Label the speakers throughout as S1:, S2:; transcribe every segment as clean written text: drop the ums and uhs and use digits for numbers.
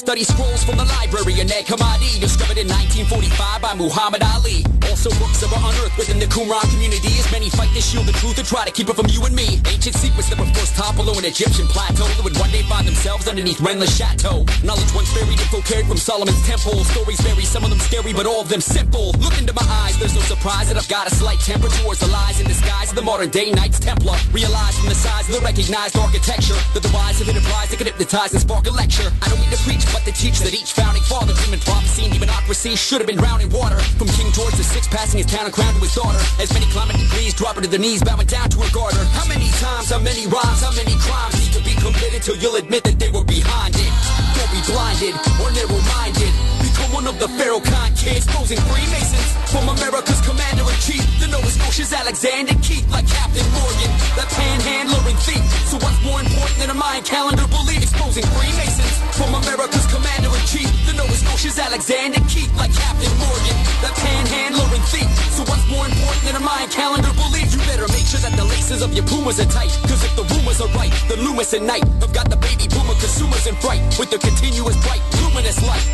S1: Study scrolls from the library of Nag Hammadi, discovered in 1945 by Muhammad Ali. Also books that were unearthed within the Qumran community, as many fight to shield the truth and try to keep it from you and me. Ancient secrets that were first taught below an Egyptian plateau that would one day find themselves underneath Rennes chateau. Knowledge once buried, info carried from Solomon's temple. Stories vary, some of them scary, but all of them simple. Look into my eyes, there's no surprise that I've got a slight temper towards the lies in disguise of the modern day Knights Templar. Realize from the size of the recognized architecture that the wise have hidden prize that can hypnotize and spark a lecture. I don't mean to preach, but to teach that each founding father dream and prophecy and demonocracy should have been drowned in water. From King George VI passing his town and crown to his daughter, as many climate degrees dropping to their knees, bowing down to her garter. How many times, how many rhymes, how many crimes need to be committed till you'll admit that they were behind it? Don't be blinded or narrow-minded. Become one of the Pharaoh kind kids, posing Freemasons from America's commander-in-chief. The Nova Scotia's Alexander Keith, like Captain Morgan, that panhandler and thief. So what's more important than a Mayan calendar belief? Exposing Freemasons from America's commander-in-chief. The Nova Scotia's Alexander Keith, like Captain Morgan, that panhandler and thief. So what's more important than a Mayan calendar belief? You better make sure that the laces of your Pumas are tight, cause if the rumors are right, the Loomis and Knight have got the baby boomer consumers in fright with their continuous bright luminous light.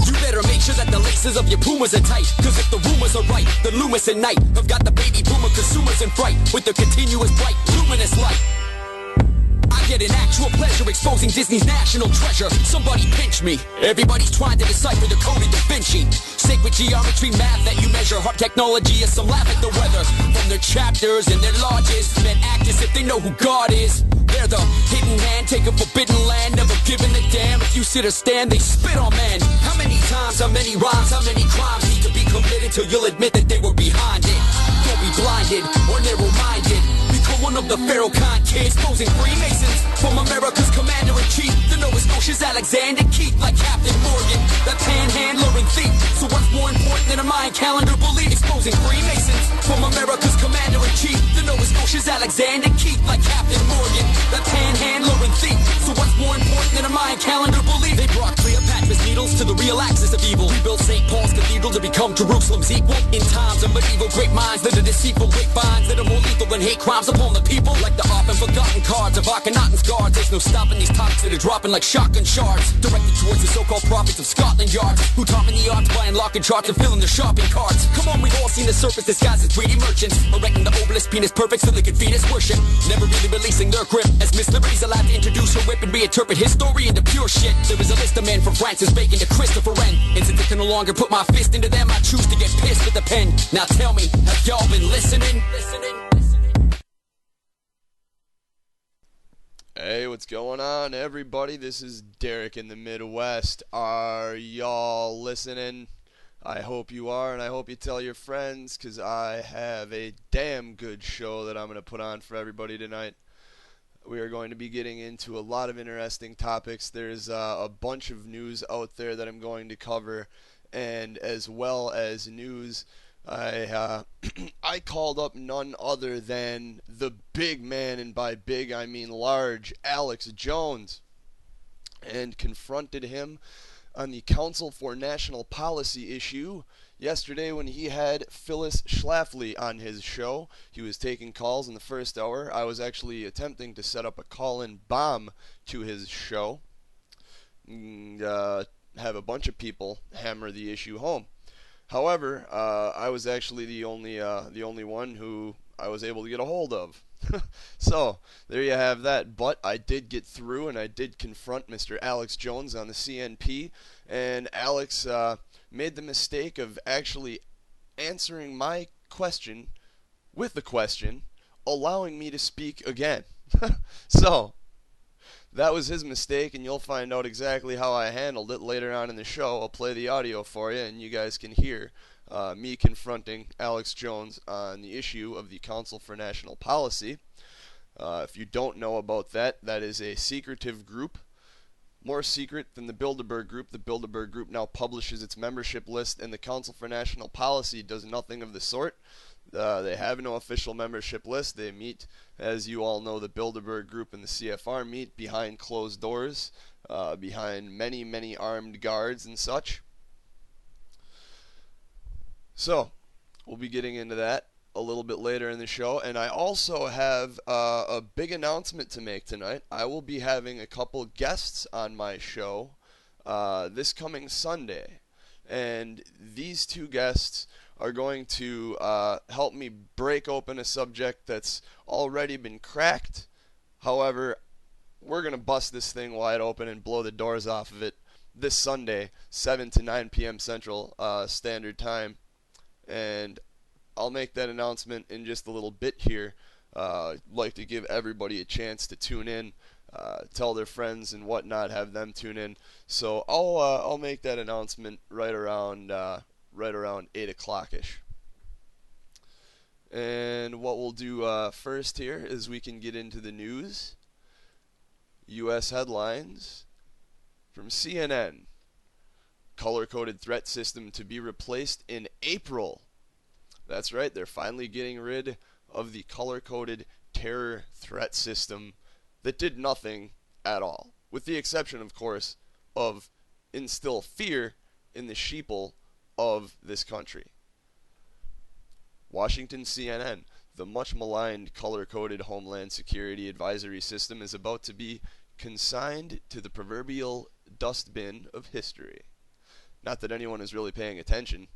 S1: You better make sure that the laces of your Pumas are tight, cause if the rumors are right, the Loomis and Knight have got the baby boomer consumers in fright with their continuous bright luminous light. I get an actual pleasure exposing Disney's national treasure. Somebody pinch me. Everybody's trying to decipher the code of Da Vinci. Sacred geometry, math that you measure. Hard technology is some laugh at the weather. From their chapters and their lodges, men act as if they know who God is. They're the hidden hand, take a forbidden land, never giving a damn if you sit or stand, they spit on man. How many times, how many rhymes, how many crimes need to be committed till you'll admit that they were behind it? Don't be blinded or narrow-minded. Become one of the Pharaoh kind kids, posing Freemasons from America's commander-in-chief. The Nova Scotia's Alexander Keith, like Captain Morgan, that panhandler and thief. So what's more important than a Mayan calendar belief? Exposing Freemasons from America's commander-in-chief. The Nova Scotia's Alexander Keith, like Captain Morgan, that panhandler and thief. So what's more important than a Mayan calendar belief? They brought Cleopatra's needles to the real axis of evil. Rebuilt St. Paul's Cathedral to become Jerusalem's equal. In times of medieval great minds that are deceitful grapevines that are more lethal than hate crimes upon the people. Like the often forgotten cards of Akhenaten's guards. There's no stopping these topics that are dropping like shotgun shards, directed towards the so-called prophets of Scotland Yard, who taught me the art to buy and locking charts and filling their shopping carts. Come on, we've all seen the surface disguised as greedy merchants, erecting the obelisk penis perfect so they could feed us worship, never really releasing their grip, as Miss Liberty's allowed to introduce her whip and reinterpret his story into pure shit. There is a list of men from Francis Bacon to Christopher Wren, and since I can no longer put my fist into them, I choose to get pissed with the pen. Now tell me, have y'all been listening?
S2: Hey, what's going on, everybody? This is Derek in the Midwest. Are y'all listening? I hope you are, and I hope you tell your friends, because I have a damn good show that I'm going to put on for everybody tonight. We are going to be getting into a lot of interesting topics. There's a bunch of news out there that I'm going to cover, and as well as news, I called up none other than the big man, and by big I mean large, Alex Jones, and confronted him on the Council for National Policy issue yesterday when he had Phyllis Schlafly on his show. He was taking calls in the first hour. I was actually attempting to set up a call-in bomb to his show and have a bunch of people hammer the issue home. However, I was actually the only one who I was able to get a hold of. So, there you have that. But I did get through, and I did confront Mr. Alex Jones on the CNP. And Alex made the mistake of actually answering my question with the question, allowing me to speak again. So, that was his mistake, and you'll find out exactly how I handled it later on in the show. I'll play the audio for you, and you guys can hear me confronting Alex Jones on the issue of the Council for National Policy. If you don't know about that, that is a secretive group, more secret than the Bilderberg Group. The Bilderberg Group now publishes its membership list, and the Council for National Policy does nothing of the sort. They have no official membership list. They meet, as you all know, the Bilderberg Group and the CFR meet behind closed doors, behind many, many armed guards and such. So, we'll be getting into that a little bit later in the show. And I also have a big announcement to make tonight. I will be having a couple guests on my show this coming Sunday. And these two guests are going to help me break open a subject that's already been cracked. However, we're going to bust this thing wide open and blow the doors off of it this Sunday, 7 to 9 p.m. Central Standard Time. And I'll make that announcement in just a little bit here. I'd like to give everybody a chance to tune in, tell their friends and whatnot, have them tune in. So I'll make that announcement right around 8 o'clock ish. And what we'll do first here is we can get into the news. U.S. headlines from CNN. Color-coded threat system to be replaced in April. That's right, they're finally getting rid of the color-coded terror threat system that did nothing at all. With the exception, of course, of instill fear in the sheeple of this country. Washington CNN. The much maligned color-coded Homeland Security Advisory System is about to be consigned to the proverbial dustbin of history. Not that anyone is really paying attention.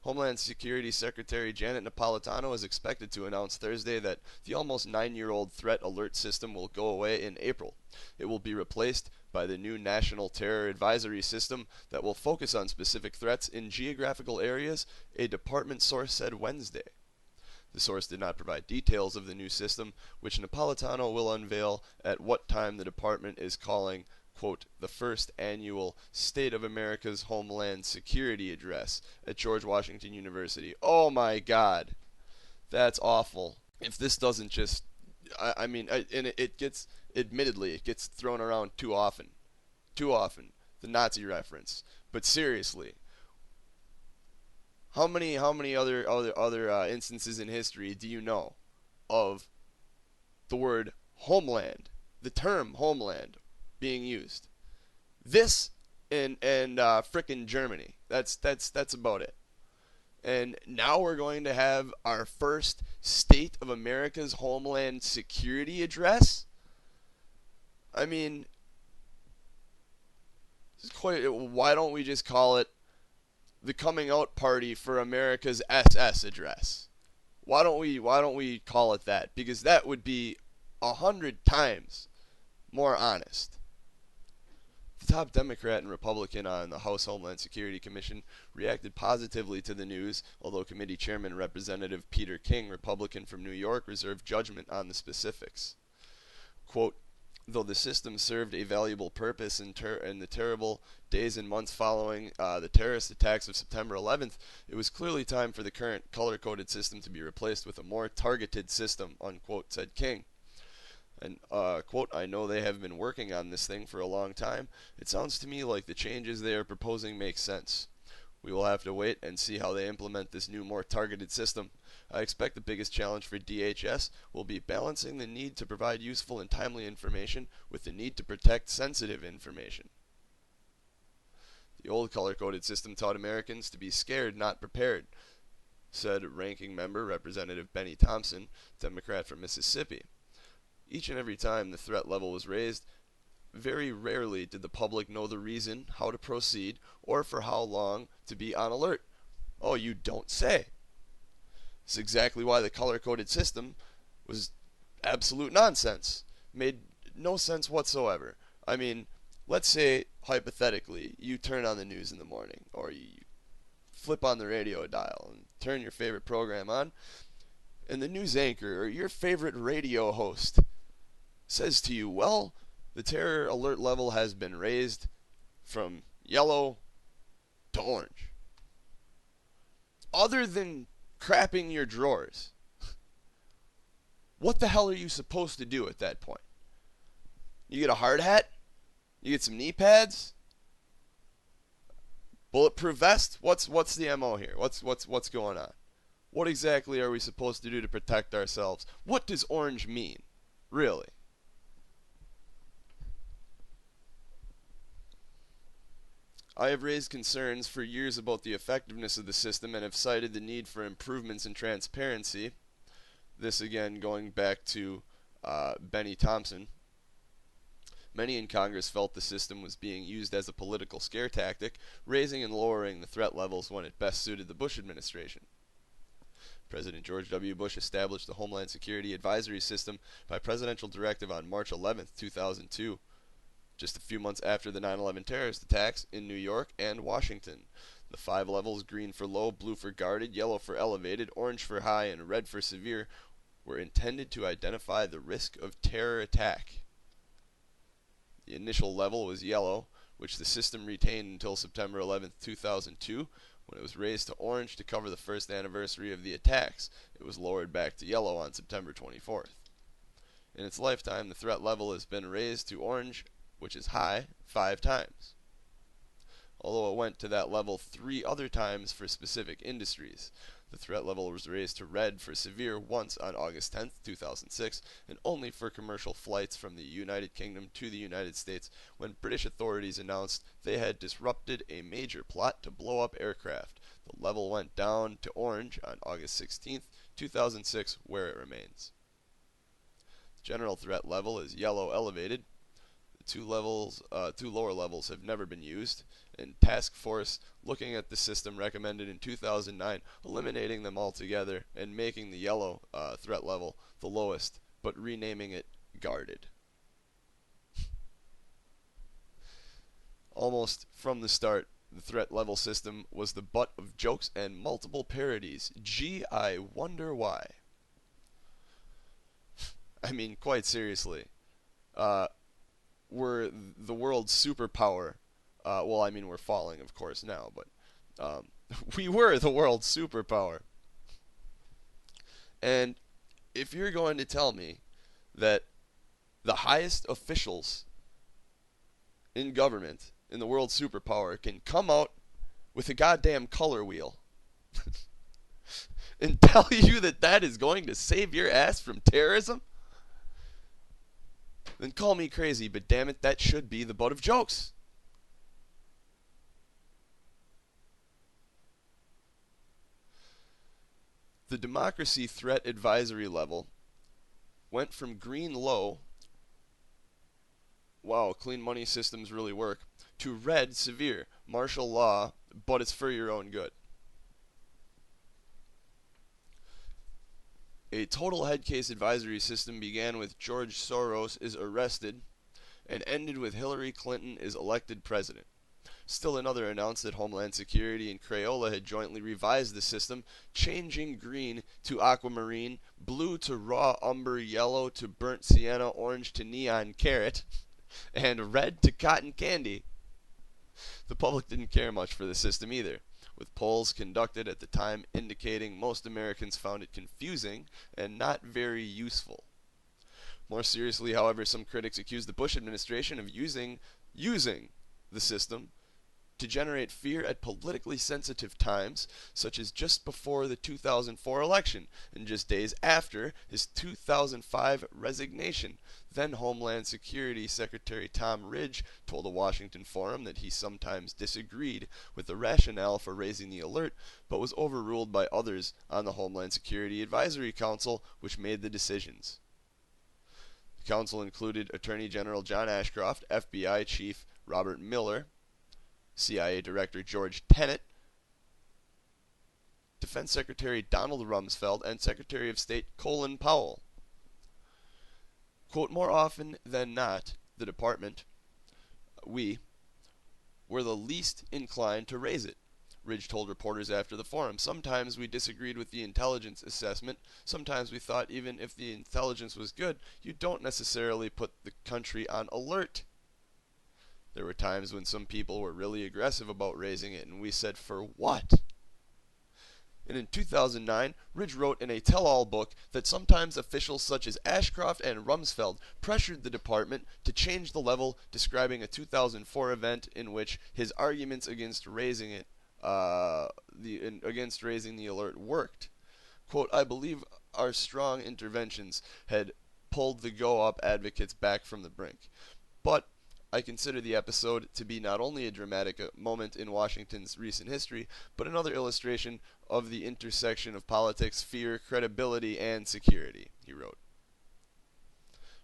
S2: Homeland Security Secretary Janet Napolitano is expected to announce Thursday that the almost 9-year-old threat alert system will go away in April. It will be replaced by the new National Terror Advisory System that will focus on specific threats in geographical areas, a department source said Wednesday. The source did not provide details of the new system, which Napolitano will unveil at what time the department is calling, quote, the first annual State of America's Homeland Security Address at George Washington University. Oh my God. That's awful. If this doesn't just, it gets, admittedly, it gets thrown around too often. Too often. The Nazi reference. But seriously. How many other instances in history do you know of the word homeland, the term homeland, being used? This and frickin' Germany. That's about it. And now we're going to have our first State of America's Homeland Security Address. I mean, why don't we just call it the coming out party for America's SS address? Why don't we call it that? Because that would be 100 times more honest. The top Democrat and Republican on the House Homeland Security Commission reacted positively to the news, although committee chairman Representative Peter King, Republican from New York, reserved judgment on the specifics. Quote, though the system served a valuable purpose in the terrible days and months following the terrorist attacks of September 11th, it was clearly time for the current color-coded system to be replaced with a more targeted system, unquote, said King. And, quote, I know they have been working on this thing for a long time. It sounds to me like the changes they are proposing make sense. We will have to wait and see how they implement this new, more targeted system. I expect the biggest challenge for DHS will be balancing the need to provide useful and timely information with the need to protect sensitive information. The old color-coded system taught Americans to be scared, not prepared, said Ranking Member Representative Benny Thompson, Democrat from Mississippi. Each and every time the threat level was raised, very rarely did the public know the reason, how to proceed, or for how long to be on alert. Oh, you don't say. It's exactly why the color-coded system was absolute nonsense. Made no sense whatsoever. I mean, let's say, hypothetically, you turn on the news in the morning, or you flip on the radio dial and turn your favorite program on, and the news anchor or your favorite radio host says to you, well, the terror alert level has been raised from yellow to orange. Other than crapping your drawers, what the hell are you supposed to do at that point? You get a hard hat? You get some knee pads? Bulletproof vest? What's the MO here? What's going on? What exactly are we supposed to do to protect ourselves? What does orange mean? Really? I have raised concerns for years about the effectiveness of the system and have cited the need for improvements in transparency. This again going back to Benny Thompson. Many in Congress felt the system was being used as a political scare tactic, raising and lowering the threat levels when it best suited the Bush administration. President George W. Bush established the Homeland Security Advisory System by presidential directive on March 11, 2002, just a few months after the 9/11 terrorist attacks in New York and Washington. The 5 levels, green for low, blue for guarded, yellow for elevated, orange for high, and red for severe, were intended to identify the risk of terror attack. The initial level was yellow, which the system retained until September 11, 2002, when it was raised to orange to cover the first anniversary of the attacks. It was lowered back to yellow on September 24th. In its lifetime, the threat level has been raised to orange, which is high, 5 times. Although it went to that level 3 other times for specific industries. The threat level was raised to red for severe once on August 10, 2006, and only for commercial flights from the United Kingdom to the United States when British authorities announced they had disrupted a major plot to blow up aircraft. The level went down to orange on August 16, 2006, where it remains. The general threat level is yellow elevated. Two lower levels have never been used, and Task Force looking at the system recommended in 2009 eliminating them altogether and making the yellow threat level the lowest, but renaming it guarded. Almost from the start, the threat level system was the butt of jokes and multiple parodies. Gee, I wonder why. I mean, quite seriously. We're the world's superpower. Well, I mean, we're falling, of course, now, but we were the world's superpower. And if you're going to tell me that the highest officials in government, in the world's superpower, can come out with a goddamn color wheel and tell you that that is going to save your ass from terrorism, then call me crazy, but damn it, that should be the butt of jokes. The democracy threat advisory level went from green low, wow, clean money systems really work, to red severe, martial law, but it's for your own good. A total head case advisory system began with George Soros is arrested and ended with Hillary Clinton is elected president. Still another announced that Homeland Security and Crayola had jointly revised the system, changing green to aquamarine, blue to raw umber, yellow to burnt sienna, orange to neon carrot, and red to cotton candy. The public didn't care much for the system either, with polls conducted at the time indicating most Americans found it confusing and not very useful. More seriously, however, some critics accused the Bush administration of using the system to generate fear at politically sensitive times, such as just before the 2004 election and just days after his 2005 resignation. Then Homeland Security Secretary Tom Ridge told a Washington Forum that he sometimes disagreed with the rationale for raising the alert, but was overruled by others on the Homeland Security Advisory Council, which made the decisions. The council included Attorney General John Ashcroft, FBI Chief Robert Mueller, CIA Director George Tenet, Defense Secretary Donald Rumsfeld, and Secretary of State Colin Powell. Quote, more often than not, the department, we, were the least inclined to raise it, Ridge told reporters after the forum. Sometimes we disagreed with the intelligence assessment. Sometimes we thought even if the intelligence was good, you don't necessarily put the country on alert. There were times when some people were really aggressive about raising it, and we said, for what? And in 2009, Ridge wrote in a tell-all book that sometimes officials such as Ashcroft and Rumsfeld pressured the department to change the level, describing a 2004 event in which his arguments against raising it, against raising the alert worked. Quote, I believe our strong interventions had pulled the go-up advocates back from the brink. But I consider the episode to be not only a dramatic moment in Washington's recent history, but another illustration of the intersection of politics, fear, credibility, and security, he wrote.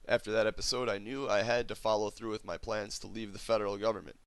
S2: After that episode, I knew I had to follow through with my plans to leave the federal government.